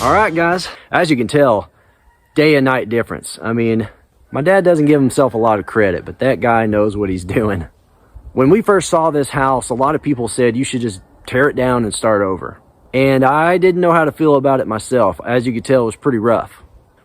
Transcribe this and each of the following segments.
All right, guys, as you can tell, day and night difference. I mean, my dad doesn't give himself a lot of credit, but that guy knows what he's doing. When we first saw this house, a lot of people said you should just tear it down and start over. And I didn't know how to feel about it myself. As you could tell, it was pretty rough.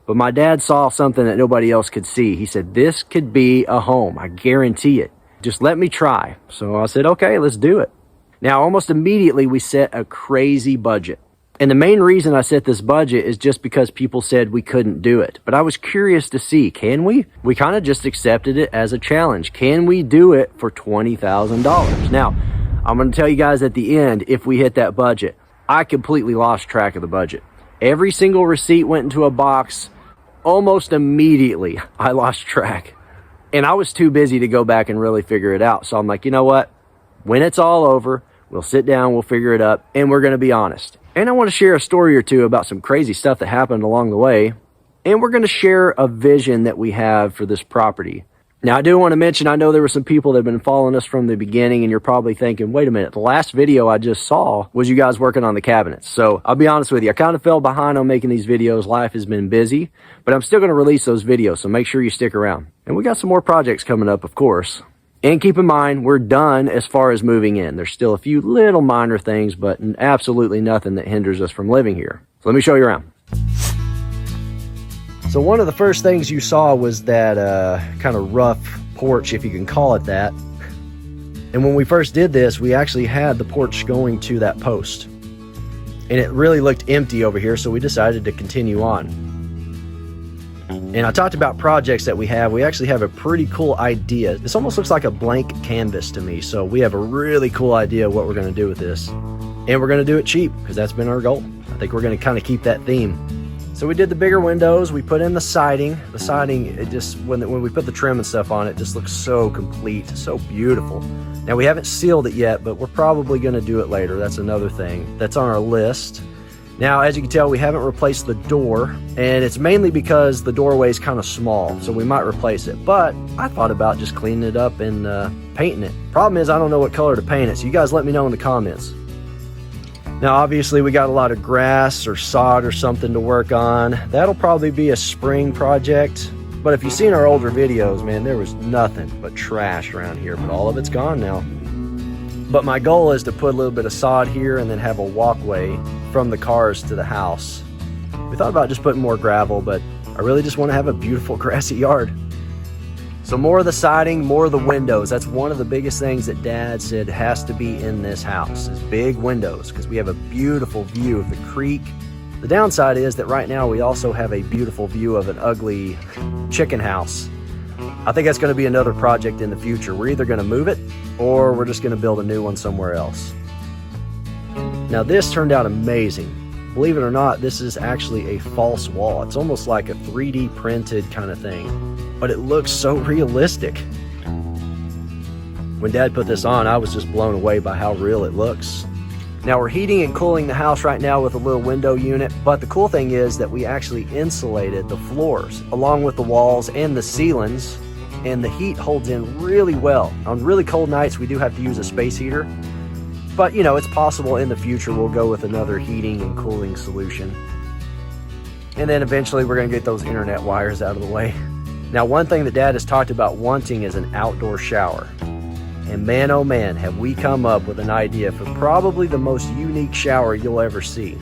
But my dad saw something that nobody else could see. He said, this could be a home. I guarantee it. Just let me try. So I said, okay, let's do it. Now, almost immediately, we set a crazy budget. And the main reason I set this budget is just because people said we couldn't do it. But I was curious to see, can we? We kind of just accepted it as a challenge. Can we do it for $20,000? Now, I'm going to tell you guys at the end, if we hit that budget, I completely lost track of the budget. Every single receipt went into a box. Almost immediately, I lost track. And I was too busy to go back and really figure it out. So I'm like, you know what? When it's all over, we'll sit down, we'll figure it up, and we're going to be honest. And I want to share a story or two about some crazy stuff that happened along the way. And we're going to share a vision that we have for this property. Now, I do want to mention, I know there were some people that have been following us from the beginning, and you're probably thinking, wait a minute, the last video I just saw was you guys working on the cabinets. So I'll be honest with you, I kind of fell behind on making these videos. Life has been busy, but I'm still going to release those videos, so make sure you stick around. And we got some more projects coming up, of course. And keep in mind, we're done as far as moving in. There's still a few little minor things, but absolutely nothing that hinders us from living here. So let me show you around. So one of the first things you saw was that kind of rough porch, if you can call it that. And when we first did this, we actually had the porch going to that post. And it really looked empty over here, so we decided to continue on. And I talked about projects that we have. We actually have a pretty cool idea. This almost looks like a blank canvas to me. So we have a really cool idea of what we're going to do with this. And we're going to do it cheap because that's been our goal. I think we're going to kind of keep that theme. So we did the bigger windows. We put in the siding. The siding, it just, when we put the trim and stuff on it, just looks so complete, so beautiful. Now we haven't sealed it yet, but we're probably going to do it later. That's another thing that's on our list. Now, as you can tell, we haven't replaced the door, and it's mainly because the doorway is kind of small, so we might replace it. But I thought about just cleaning it up and painting it. Problem is, I don't know what color to paint it, so you guys let me know in the comments. Now, obviously, we got a lot of grass or sod or something to work on. That'll probably be a spring project. But if you've seen our older videos, man, there was nothing but trash around here, but all of it's gone now. But my goal is to put a little bit of sod here and then have a walkway from the cars to the house. We thought about just putting more gravel, but I really just want to have a beautiful grassy yard. So more of the siding, more of the windows. That's one of the biggest things that Dad said has to be in this house is big windows, because we have a beautiful view of the creek. The downside is that right now we also have a beautiful view of an ugly chicken house. I think that's going to be another project in the future. We're either going to move it or we're just going to build a new one somewhere else. Now this turned out amazing. Believe it or not, this is actually a false wall. It's almost like a 3D printed kind of thing, but it looks so realistic. When Dad put this on, I was just blown away by how real it looks. Now we're heating and cooling the house right now with a little window unit, but the cool thing is that we actually insulated the floors along with the walls and the ceilings, and the heat holds in really well. On really cold nights, we do have to use a space heater, but you know, it's possible in the future we'll go with another heating and cooling solution. And then eventually we're gonna get those internet wires out of the way. Now, one thing that Dad has talked about wanting is an outdoor shower. And man, oh man, have we come up with an idea for probably the most unique shower you'll ever see.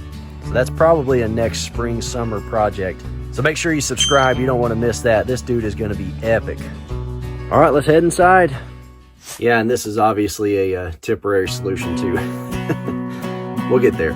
So that's probably a next spring, summer project. So make sure you subscribe. You don't want to miss that. This dude is going to be epic. All right, let's head inside. Yeah, and this is obviously a temporary solution too. We'll get there.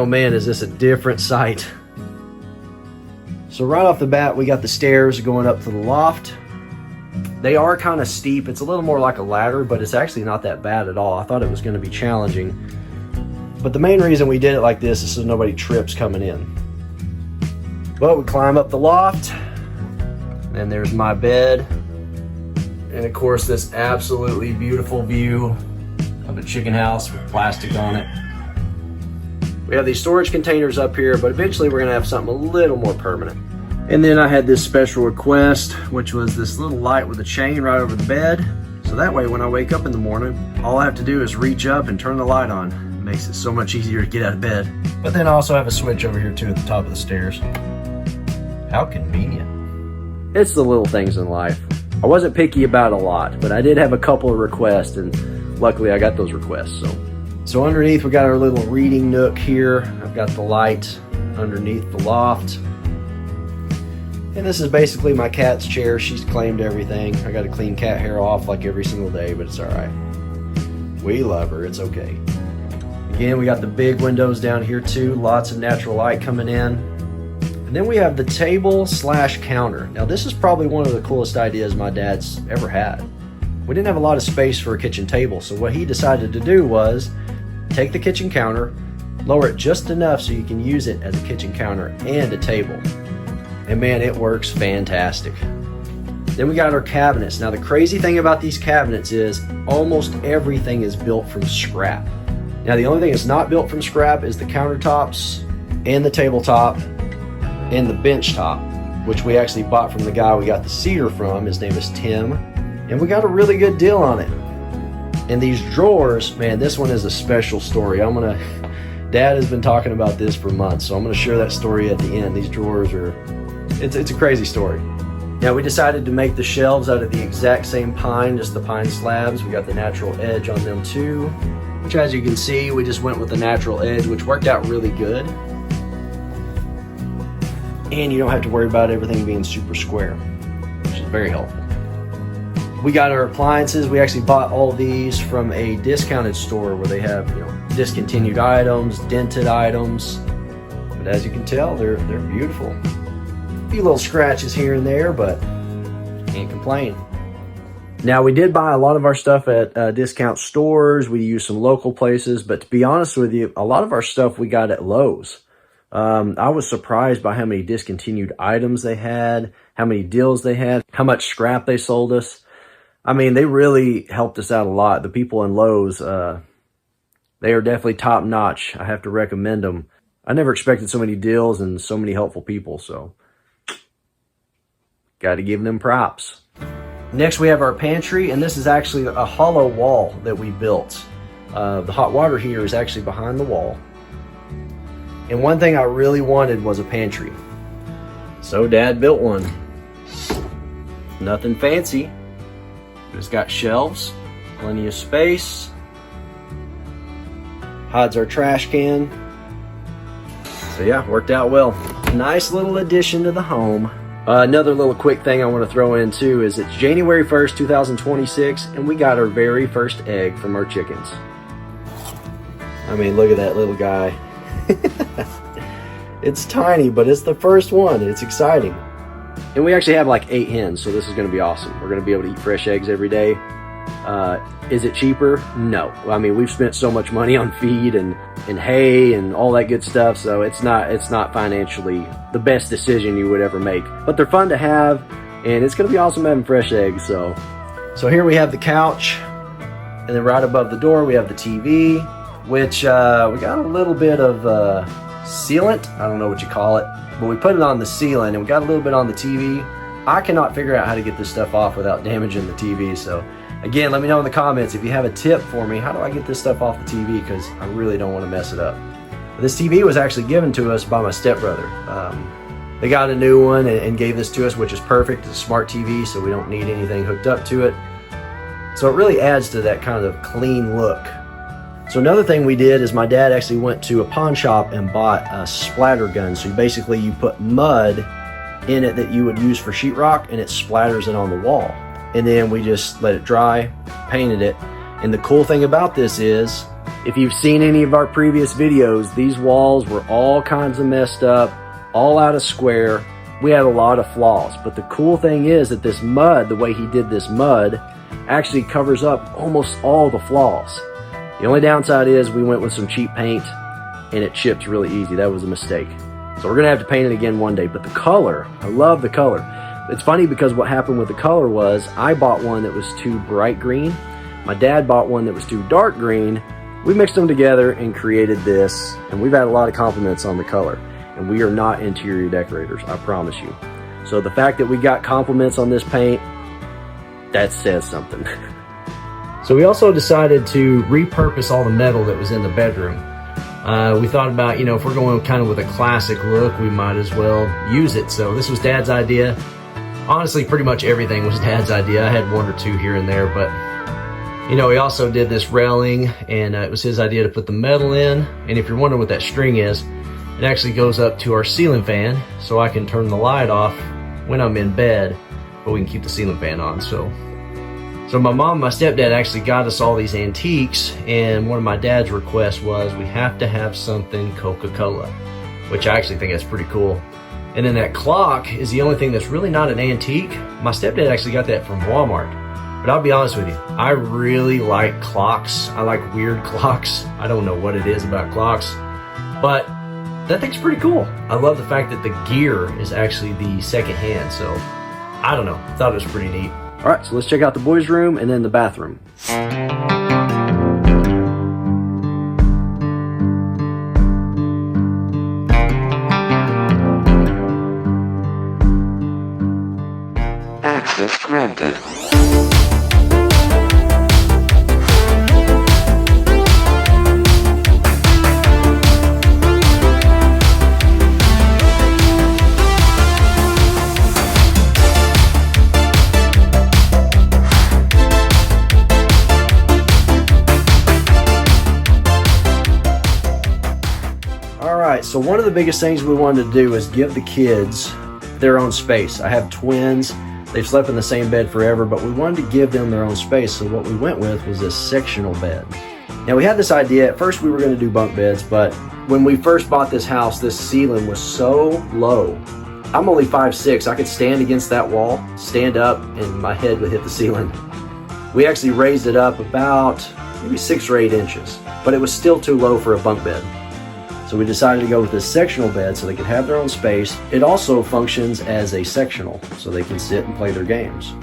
oh man, is this a different sight. So right off the bat, we got the stairs going up to the loft. They are kind of steep. It's a little more like a ladder, but it's actually not that bad at all. I thought it was going to be challenging. But the main reason we did it like this is so nobody trips coming in. But we climb up the loft, and there's my bed. And of course, this absolutely beautiful view of a chicken house with plastic on it. We have these storage containers up here, but eventually we're gonna have something a little more permanent. And then I had this special request, which was this little light with a chain right over the bed. So that way when I wake up in the morning, all I have to do is reach up and turn the light on. It makes it so much easier to get out of bed. But then I also have a switch over here too at the top of the stairs. How convenient. It's the little things in life. I wasn't picky about a lot, but I did have a couple of requests, and luckily I got those requests. So underneath we got our little reading nook here. I've got the light underneath the loft. And this is basically my cat's chair. She's claimed everything. I got to clean cat hair off like every single day, but it's all right. We love her, it's okay. Again, we got the big windows down here too. Lots of natural light coming in. And then we have the table / counter. Now this is probably one of the coolest ideas my dad's ever had. We didn't have a lot of space for a kitchen table, so what he decided to do was take the kitchen counter, lower it just enough so you can use it as a kitchen counter and a table. And man, it works fantastic. Then we got our cabinets. Now the crazy thing about these cabinets is almost everything is built from scrap. Now the only thing that's not built from scrap is the countertops and the tabletop and the bench top, which we actually bought from the guy we got the cedar from. His name is Tim, and we got a really good deal on it. And these drawers, man, this one is a special story. Dad has been talking about this for months, so I'm gonna share that story at the end. These drawers are, it's a crazy story. Now we decided to make the shelves out of the exact same pine, just the pine slabs. We got the natural edge on them too, which as you can see, we just went with the natural edge, which worked out really good. And you don't have to worry about everything being super square, which is very helpful. We got our appliances. We actually bought all these from a discounted store where they have, discontinued items, dented items. But as you can tell, they're beautiful. A few little scratches here and there, but can't complain. Now we did buy a lot of our stuff at discount stores. We used some local places, but to be honest with you, a lot of our stuff we got at Lowe's. I was surprised by how many discontinued items they had, how many deals they had, how much scrap they sold us. I mean, they really helped us out a lot. The people in Lowe's, they are definitely top notch. I have to recommend them. I never expected so many deals and so many helpful people, so got to give them props. Next, we have our pantry, and this is actually a hollow wall that we built. The hot water heater is actually behind the wall. And one thing I really wanted was a pantry. So Dad built one. Nothing fancy. It's got shelves, plenty of space. Hides our trash can. So yeah, worked out well. Nice little addition to the home. Another little quick thing I want to throw in too is it's January 1st, 2026, and we got our very first egg from our chickens. I mean, look at that little guy. It's tiny, but it's the first one. It's exciting. And we actually have like 8 hens, so this is going to be awesome. We're going to be able to eat fresh eggs every day. Is it cheaper? No. I mean, we've spent so much money on feed and hay and all that good stuff, so it's not financially the best decision you would ever make. But they're fun to have, and it's going to be awesome having fresh eggs. So here we have the couch, and then right above the door we have the TV, which we got a little bit of sealant. I don't know what you call it. But we put it on the ceiling and we got a little bit on the TV. I cannot figure out how to get this stuff off without damaging the TV. So again, let me know in the comments if you have a tip for me. How do I get this stuff off the TV? Because I really don't want to mess it up. This TV was actually given to us by my stepbrother. They got a new one and gave this to us, which is perfect. It's a smart TV, so we don't need anything hooked up to it. So it really adds to that kind of clean look. So another thing we did is my dad actually went to a pawn shop and bought a splatter gun. So basically you put mud in it that you would use for sheetrock, and it splatters it on the wall. And then we just let it dry, painted it. And the cool thing about this is If you've seen any of our previous videos, these walls were all kinds of messed up, all out of square. We had a lot of flaws, but the cool thing is that this mud, the way he did this mud, actually covers up almost all the flaws. The only downside is we went with some cheap paint and it chips really easy. That was a mistake. So we're gonna have to paint it again one day, but the color, I love the color. It's funny because what happened with the color was I bought one that was too bright green. My dad bought one that was too dark green. We mixed them together and created this, and we've had a lot of compliments on the color. And we are not interior decorators, I promise you. So the fact that we got compliments on this paint, that says something. So we also decided to repurpose all the metal that was in the bedroom. We thought about, you know, if we're going kind of with a classic look, we might as well use it. So this was Dad's idea. Honestly, pretty much everything was Dad's idea. I had one or two here and there, but you know, he also did this railing, and it was his idea to put the metal in. And if you're wondering what that string is, it actually goes up to our ceiling fan, so I can turn the light off when I'm in bed, but we can keep the ceiling fan on. So my mom and my stepdad actually got us all these antiques, and one of my dad's requests was we have to have something Coca-Cola, which I actually think that's pretty cool. And then that clock is the only thing that's really not an antique. My stepdad actually got that from Walmart. But I'll be honest with you, I really like clocks. I like weird clocks. I don't know what it is about clocks, but that thing's pretty cool. I love the fact that the gear is actually the second hand, so I don't know, I thought it was pretty neat. All right, so let's check out the boys' room and then the bathroom. Access granted. So one of the biggest things we wanted to do is give the kids their own space. I have twins. They've slept in the same bed forever, but we wanted to give them their own space. So what we went with was this sectional bed. Now we had this idea, at first we were going to do bunk beds, but when we first bought this house, this ceiling was so low. I'm only 5'6". I could stand against that wall, stand up, and my head would hit the ceiling. We actually raised it up about maybe 6 or 8 inches, but it was still too low for a bunk bed. So we decided to go with this sectional bed so they could have their own space. It also functions as a sectional, so they can sit and play their games.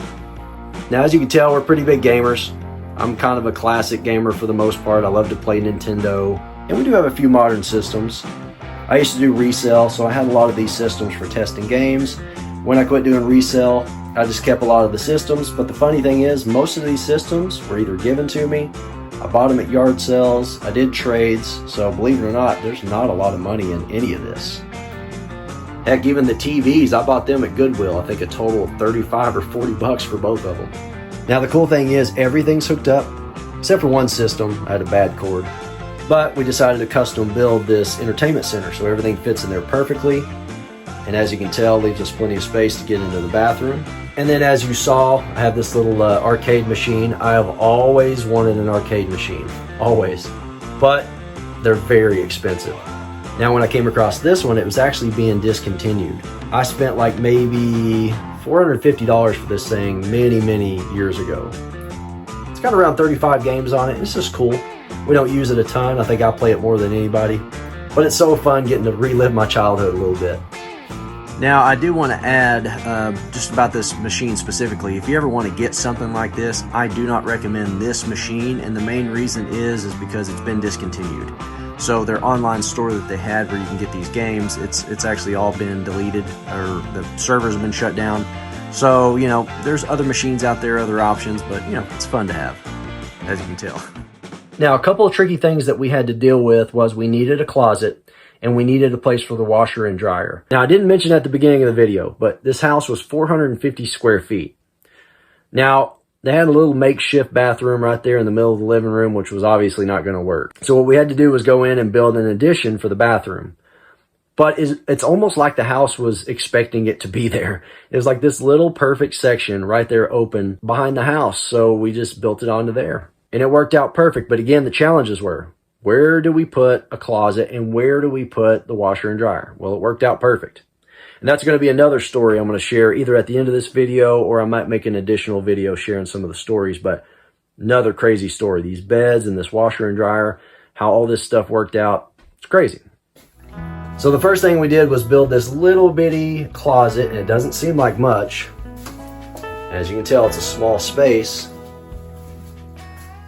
Now, as you can tell, we're pretty big gamers. I'm kind of a classic gamer for the most part. I love to play Nintendo, and we do have a few modern systems. I used to do resale, so I had a lot of these systems for testing games. When I quit doing resale, I just kept a lot of the systems, but the funny thing is, most of these systems were either given to me, I bought them at yard sales, I did trades, so believe it or not, there's not a lot of money in any of this. Heck, even the TVs, I bought them at Goodwill. I think a total of 35 or 40 bucks for both of them. Now the cool thing is everything's hooked up, except for one system. I had a bad cord. But we decided to custom build this entertainment center so everything fits in there perfectly. And as you can tell, leaves us plenty of space to get into the bathroom. And then as you saw, I have this little arcade machine. I have always wanted an arcade machine, always. But they're very expensive. Now when I came across this one, it was actually being discontinued. I spent like maybe $450 for this thing many years ago. It's got around 35 games on it. It's just cool. We don't use it a ton. I think I play it more than anybody. But it's so fun getting to relive my childhood a little bit. Now, I do want to add just about this machine specifically. If you ever want to get something like this, I do not recommend this machine, and the main reason is because it's been discontinued. So their online store that they had where you can get these games, it's actually all been deleted, or the servers have been shut down. So, you know, there's other machines out there, other options, but, you know, it's fun to have, as you can tell. Now, a couple of tricky things that we had to deal with was we needed a closet, and we needed a place for the washer and dryer. Now, I didn't mention at the beginning of the video, but this house was 450 square feet. Now, they had a little makeshift bathroom right there in the middle of the living room, which was obviously not going to work. So what we had to do was go in and build an addition for the bathroom. But it's almost like the house was expecting it to be there. It was like this little perfect section right there open behind the house. So we just built it onto there. And it worked out perfect. But again, the challenges were, where do we put a closet and where do we put the washer and dryer? Well, it worked out perfect. And that's going to be another story I'm going to share either at the end of this video, or I might make an additional video sharing some of the stories. But another crazy story. These beds and this washer and dryer, how all this stuff worked out. It's crazy. So the first thing we did was build this little bitty closet, and it doesn't seem like much. As you can tell, it's a small space.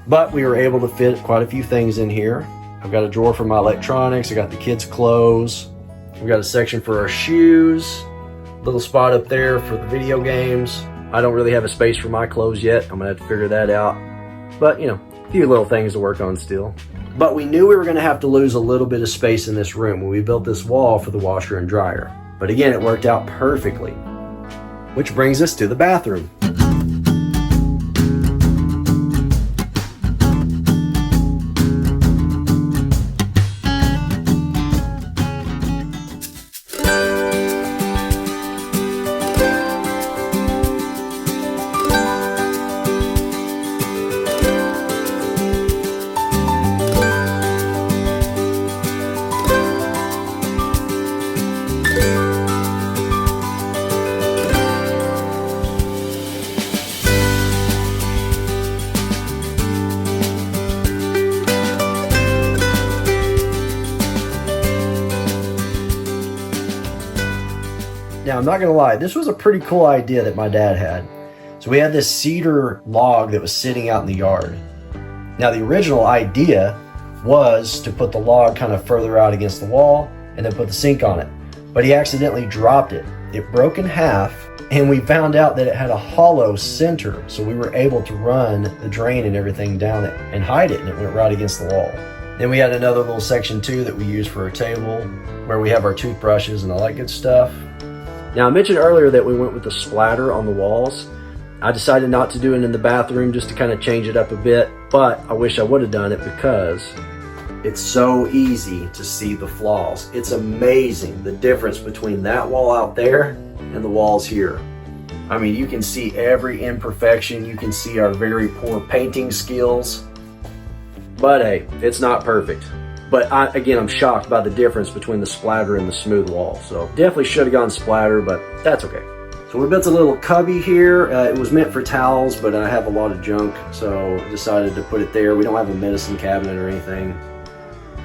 But we were able to fit quite a few things in here. I've got a drawer for my electronics. I got the kids' clothes. We've got a section for our shoes. Little spot up there for the video games. I don't really have a space for my clothes yet. I'm gonna have to figure that out. But, you know, a few little things to work on still. But we knew we were gonna have to lose a little bit of space in this room when we built this wall for the washer and dryer. But again, it worked out perfectly. Which brings us to the bathroom. Now, I'm not gonna lie, this was a pretty cool idea that my dad had. So we had this cedar log that was sitting out in the yard. Now, the original idea was to put the log kind of further out against the wall and then put the sink on it. But he accidentally dropped it. It broke in half, and we found out that it had a hollow center. So we were able to run the drain and everything down it and hide it, and it went right against the wall. Then we had another little section too that we use for a table where we have our toothbrushes and all that good stuff. Now, I mentioned earlier that we went with the splatter on the walls. I decided not to do it in the bathroom just to kind of change it up a bit, but I wish I would have done it because it's so easy to see the flaws. It's amazing the difference between that wall out there and the walls here. I mean, you can see every imperfection. You can see our very poor painting skills. But hey, it's not perfect. But again, I'm shocked by the difference between the splatter and the smooth wall. So definitely should have gone splatter, but that's okay. So we built a little cubby here. It was meant for towels, but I have a lot of junk, so decided to put it there. We don't have a medicine cabinet or anything.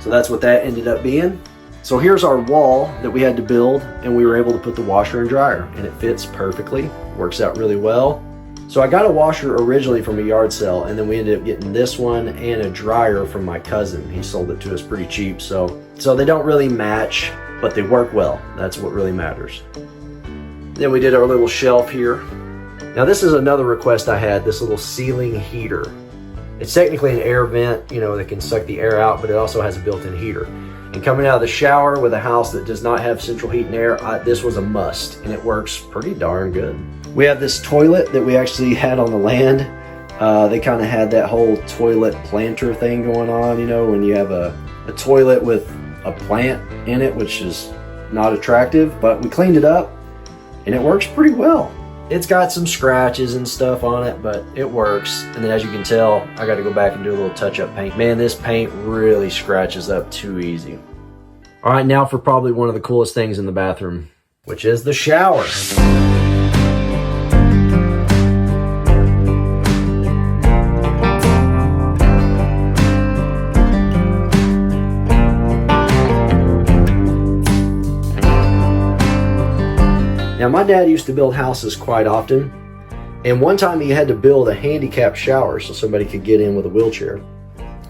So that's what that ended up being. So here's our wall that we had to build, and we were able to put the washer and dryer, and it fits perfectly, works out really well. So I got a washer originally from a yard sale, and then we ended up getting this one and a dryer from my cousin. He sold it to us pretty cheap, so they don't really match, but they work well. That's what really matters. Then we did our little shelf here. Now this is another request I had, this little ceiling heater. It's technically an air vent, you know, that can suck the air out, but it also has a built-in heater. And coming out of the shower with a house that does not have central heat and air, this was a must, and it works pretty darn good. We have this toilet that we actually had on the land. They kind of had that whole toilet planter thing going on, you know, when you have a toilet with a plant in it, which is not attractive, but we cleaned it up and it works pretty well. It's got some scratches and stuff on it, but it works. And then as you can tell, I got to go back and do a little touch-up paint. Man, this paint really scratches up too easy. All right, now for probably one of the coolest things in the bathroom, which is the shower. Now, my dad used to build houses quite often, and one time he had to build a handicapped shower so somebody could get in with a wheelchair.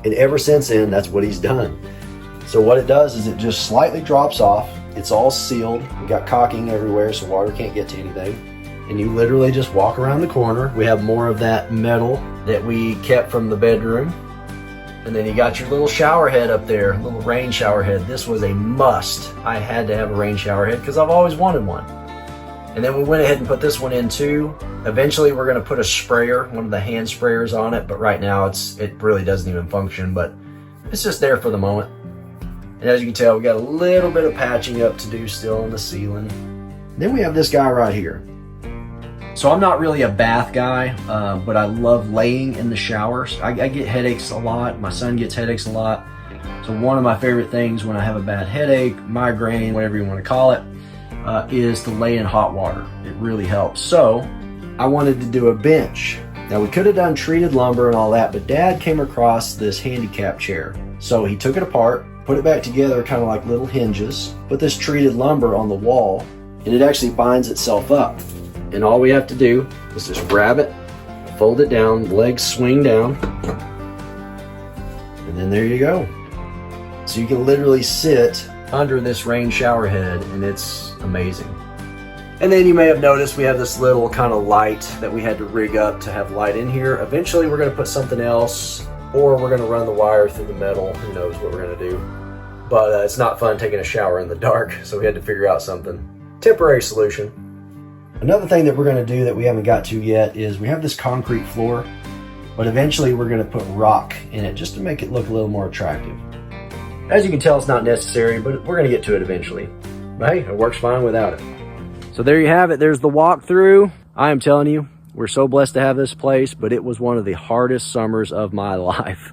And ever since then, that's what he's done. So what it does is it just slightly drops off. It's all sealed. We got caulking everywhere so water can't get to anything. And you literally just walk around the corner. We have more of that metal that we kept from the bedroom. And then you got your little shower head up there, little rain shower head. This was a must. I had to have a rain shower head because I've always wanted one. And then we went ahead and put this one in too. Eventually we're gonna put a sprayer, one of the hand sprayers on it, but right now it really doesn't even function, but it's just there for the moment. And as you can tell, we got a little bit of patching up to do still on the ceiling. Then we have this guy right here. So I'm not really a bath guy, but I love laying in the showers. I get headaches a lot. My son gets headaches a lot. So one of my favorite things when I have a bad headache, migraine, whatever you want to call it, is to lay in hot water. It really helps. So I wanted to do a bench. Now we could have done treated lumber and all that, but Dad came across this handicap chair. So he took it apart, put it back together kind of like little hinges, put this treated lumber on the wall, and it actually binds itself up. And all we have to do is just grab it, fold it down, legs swing down, and then there you go. So you can literally sit under this rain shower head, and it's amazing. And then you may have noticed we have this little kind of light that we had to rig up to have light in here. Eventually we're gonna put something else, or we're gonna run the wire through the metal. Who knows what we're gonna do. But it's not fun taking a shower in the dark, so we had to figure out something. Temporary solution. Another thing that we're gonna do that we haven't got to yet is we have this concrete floor, but eventually we're gonna put rock in it just to make it look a little more attractive. As you can tell, it's not necessary, but we're gonna get to it eventually. But hey, it works fine without it. So there you have it. There's the walkthrough. I am telling you, we're so blessed to have this place, but it was one of the hardest summers of my life.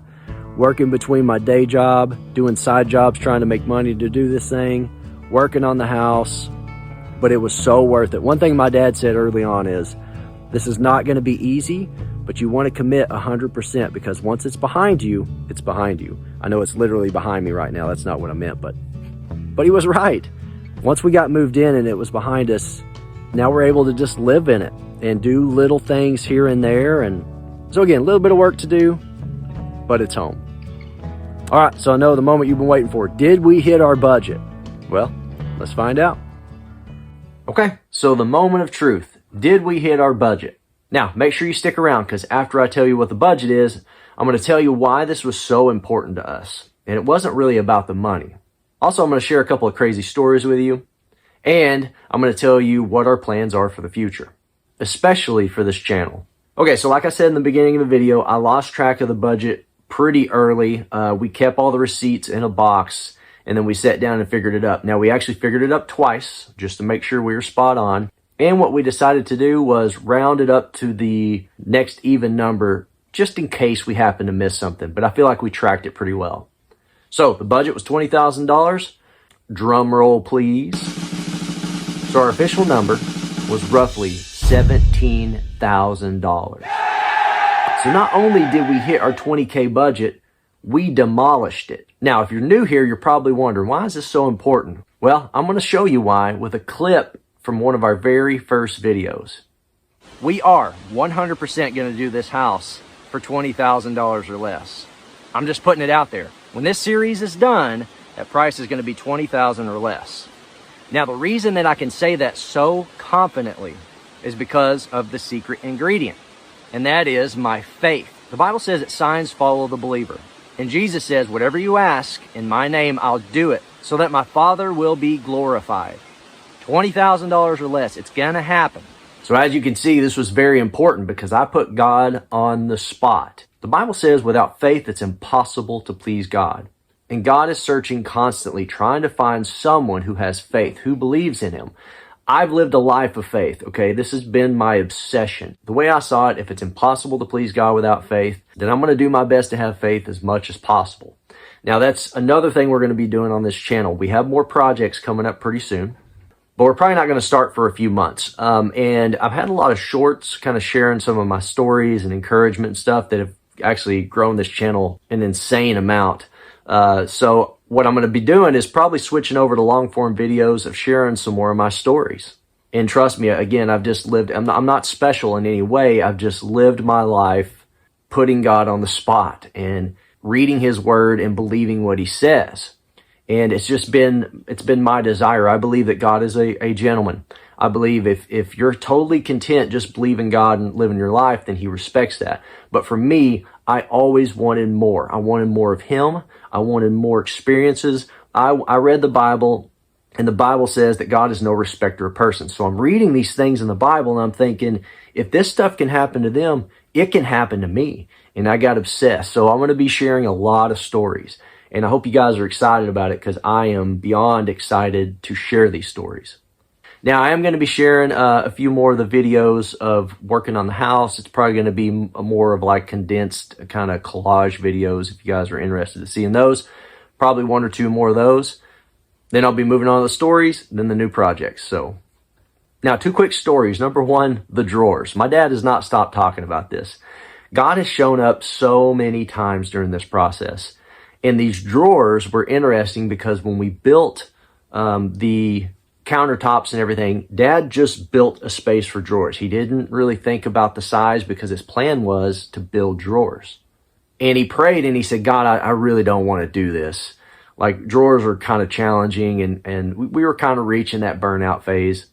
Working between my day job, doing side jobs, trying to make money to do this thing, working on the house, but it was so worth it. One thing my dad said early on is, this is not gonna be easy, but you wanna commit 100% because once it's behind you, it's behind you. I know it's literally behind me right now. That's not what I meant, but he was right. Once we got moved in and it was behind us, now we're able to just live in it and do little things here and there. And so again, a little bit of work to do, but it's home. All right, so I know the moment you've been waiting for. Did we hit our budget? Well, let's find out. Okay, so the moment of truth. Did we hit our budget? Now, make sure you stick around because after I tell you what the budget is, I'm going to tell you why this was so important to us. And it wasn't really about the money. Also, I'm going to share a couple of crazy stories with you, and I'm going to tell you what our plans are for the future, especially for this channel. Okay, so like I said in the beginning of the video, I lost track of the budget pretty early. We kept all the receipts in a box, and then we sat down and figured it up. Now, we actually figured it up twice just to make sure we were spot on. And what we decided to do was round it up to the next even number just in case we happen to miss something. But I feel like we tracked it pretty well. So the budget was $20,000. Drum roll, please. So our official number was roughly $17,000. So not only did we hit our 20K budget, we demolished it. Now, if you're new here, you're probably wondering, why is this so important? Well, I'm going to show you why with a clip from one of our very first videos. We are 100% going to do this house for $20,000 or less. I'm just putting it out there. When this series is done, that price is going to be $20,000 or less. Now, the reason that I can say that so confidently is because of the secret ingredient, and that is my faith. The Bible says that signs follow the believer. And Jesus says, whatever you ask in my name, I'll do it so that my Father will be glorified. $20,000 or less, it's going to happen. So as you can see, this was very important because I put God on the spot. The Bible says without faith, it's impossible to please God. And God is searching constantly, trying to find someone who has faith, who believes in him. I've lived a life of faith, okay? This has been my obsession. The way I saw it, if it's impossible to please God without faith, then I'm going to do my best to have faith as much as possible. Now, that's another thing we're going to be doing on this channel. We have more projects coming up pretty soon, but we're probably not going to start for a few months. And I've had a lot of shorts kind of sharing some of my stories and encouragement and stuff that have actually grown this channel an insane amount. So what I'm going to be doing is probably switching over to long form videos of sharing some more of my stories. And trust me, again, I've just lived, I'm not special in any way. I've just lived my life putting God on the spot and reading his word and believing what he says. And it's been my desire. I believe that God is a gentleman. I believe if you're totally content just believing God and living your life, then he respects that. But for me, I always wanted more. I wanted more of him. I wanted more experiences. I read the Bible, and the Bible says that God is no respecter of persons. So I'm reading these things in the Bible, and I'm thinking, if this stuff can happen to them, it can happen to me. And I got obsessed. So I'm going to be sharing a lot of stories. And I hope you guys are excited about it because I am beyond excited to share these stories. Now, I am going to be sharing a few more of the videos of working on the house. It's probably going to be more of like condensed kind of collage videos if you guys are interested in seeing those. Probably 1 or 2 more of those. Then I'll be moving on to the stories, then the new projects. So now 2 quick stories. Number 1, the drawers. My dad has not stopped talking about this. God has shown up so many times during this process. And these drawers were interesting because when we built the countertops and everything, Dad just built a space for drawers. He didn't really think about the size because his plan was to build drawers. And he prayed and he said, God, I really don't want to do this. Like, drawers are kind of challenging, and we were kind of reaching that burnout phase.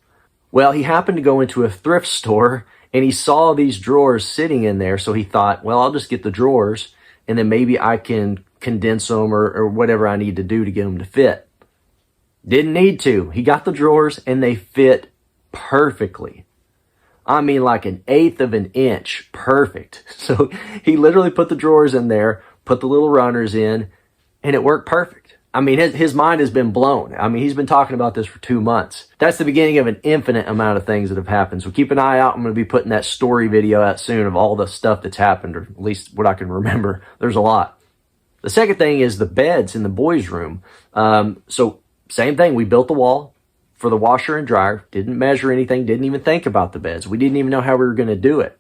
Well, he happened to go into a thrift store and he saw these drawers sitting in there. So he thought, well, I'll just get the drawers and then maybe I can condense them or whatever I need to do to get them to fit. Didn't need to. He got the drawers and they fit perfectly. I mean, like 1/8 of an inch. Perfect. So he literally put the drawers in there, put the little runners in, and it worked perfect. I mean, his mind has been blown. I mean, he's been talking about this for 2 months. That's the beginning of an infinite amount of things that have happened. So keep an eye out. I'm going to be putting that story video out soon of all the stuff that's happened, or at least what I can remember. There's a lot. The second thing is the beds in the boys' room. So same thing. We built the wall for the washer and dryer. Didn't measure anything. Didn't even think about the beds. We didn't even know how we were going to do it.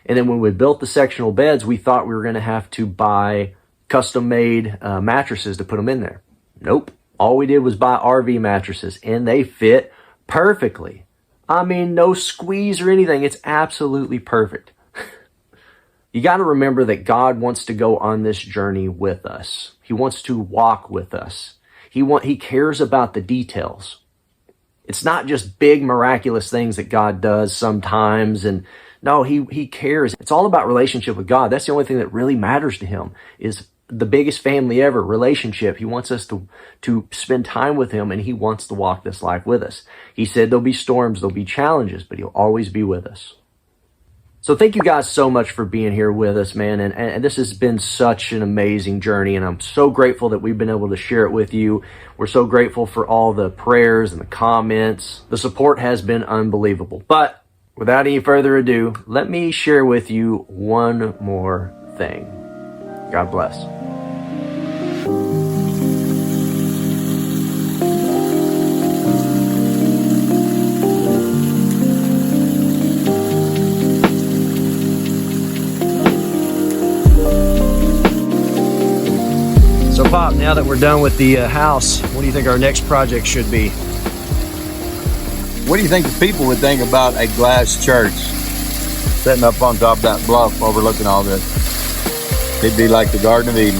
And then when we built the sectional beds, we thought we were going to have to buy custom-made mattresses to put them in there. Nope. All we did was buy RV mattresses, and they fit perfectly. I mean, no squeeze or anything. It's absolutely perfect. You got to remember that God wants to go on this journey with us. He wants to walk with us. He cares about the details. It's not just big miraculous things that God does sometimes. And no, he cares. It's all about relationship with God. That's the only thing that really matters to him, is the biggest family ever, relationship. He wants us to spend time with him, and he wants to walk this life with us. He said there'll be storms, there'll be challenges, but he'll always be with us. So thank you guys so much for being here with us, man. And this has been such an amazing journey, and I'm so grateful that we've been able to share it with you. We're so grateful for all the prayers and the comments. The support has been unbelievable. But without any further ado, let me share with you one more thing. God bless. So Pop, now that we're done with the house, what do you think our next project should be? What do you think the people would think about a glass church sitting up on top of that bluff overlooking all this? It'd be like the Garden of Eden.